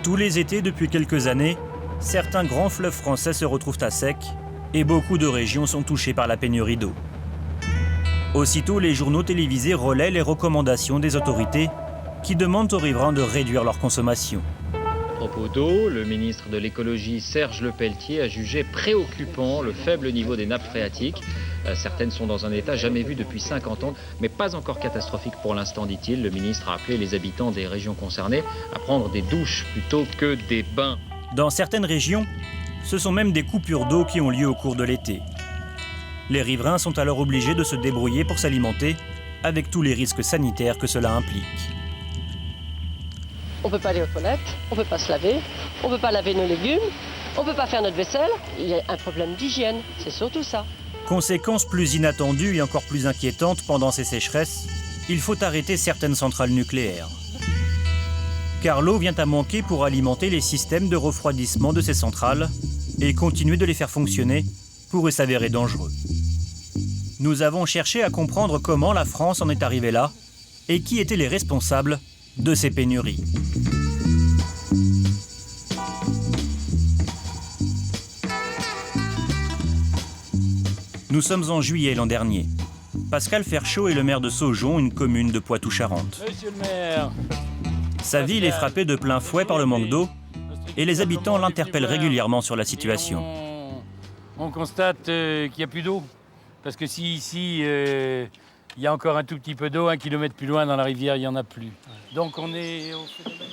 Tous les étés depuis quelques années, certains grands fleuves français se retrouvent à sec et beaucoup de régions sont touchées par la pénurie d'eau. Aussitôt, les journaux télévisés relaient les recommandations des autorités qui demandent aux riverains de réduire leur consommation. À propos d'eau, le ministre de l'écologie Serge Lepelletier a jugé préoccupant le faible niveau des nappes phréatiques. Certaines sont dans un état jamais vu depuis 50 ans, mais pas encore catastrophique pour l'instant, dit-il. Le ministre a appelé les habitants des régions concernées à prendre des douches plutôt que des bains. Dans certaines régions, ce sont même des coupures d'eau qui ont lieu au cours de l'été. Les riverains sont alors obligés de se débrouiller pour s'alimenter, avec tous les risques sanitaires que cela implique. On ne peut pas aller aux toilettes, on ne peut pas se laver, on ne peut pas laver nos légumes, on ne peut pas faire notre vaisselle. Il y a un problème d'hygiène, c'est surtout ça. Conséquence plus inattendue et encore plus inquiétante pendant ces sécheresses, il faut arrêter certaines centrales nucléaires. Car l'eau vient à manquer pour alimenter les systèmes de refroidissement de ces centrales et continuer de les faire fonctionner pourrait s'avérer dangereux. Nous avons cherché à comprendre comment la France en est arrivée là et qui étaient les responsables de ces pénuries. Nous sommes en juillet l'an dernier. Pascal Ferchaud est le maire de Saujon, une commune de Poitou-Charentes. Monsieur le maire. Sa ville est frappée de plein fouet par le manque d'eau et les habitants l'interpellent régulièrement sur la situation. On constate qu'il n'y a plus d'eau. Parce que si ici, il y a encore un tout petit peu d'eau, 1 kilomètre plus loin dans la rivière, il n'y en a plus. Donc on est au phénomène.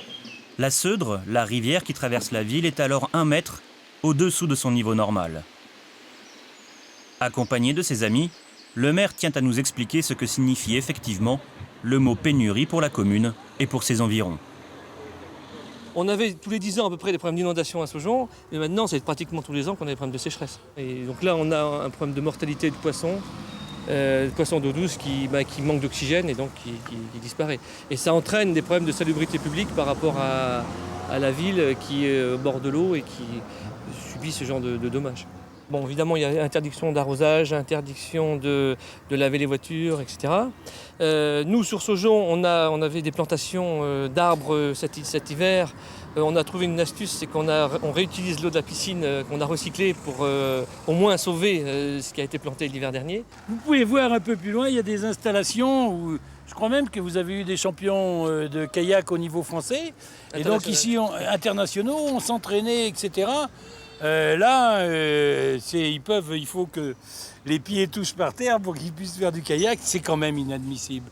La Seudre, la rivière qui traverse la ville, est alors 1 mètre au-dessous de son niveau normal. Accompagné de ses amis, le maire tient à nous expliquer ce que signifie effectivement le mot pénurie pour la commune et pour ses environs. On avait tous les 10 ans à peu près des problèmes d'inondation à Saujon, mais maintenant c'est pratiquement tous les ans qu'on a des problèmes de sécheresse. Et donc là on a un problème de mortalité de poissons d'eau douce qui manque d'oxygène et donc qui disparaît. Et ça entraîne des problèmes de salubrité publique par rapport à la ville qui est au bord de l'eau et qui subit ce genre de dommages. Bon, évidemment, il y a interdiction d'arrosage, interdiction de laver les voitures, etc. Nous, sur Saujon, on avait des plantations d'arbres cet hiver. On a trouvé une astuce, c'est qu'on réutilise l'eau de la piscine qu'on a recyclée pour au moins sauver ce qui a été planté l'hiver dernier. Vous pouvez voir un peu plus loin, il y a des installations où je crois même que vous avez eu des champions de kayak au niveau français. Et donc ici, internationaux, on s'entraînait, etc. Il faut que les pieds touchent par terre pour qu'ils puissent faire du kayak. C'est quand même inadmissible.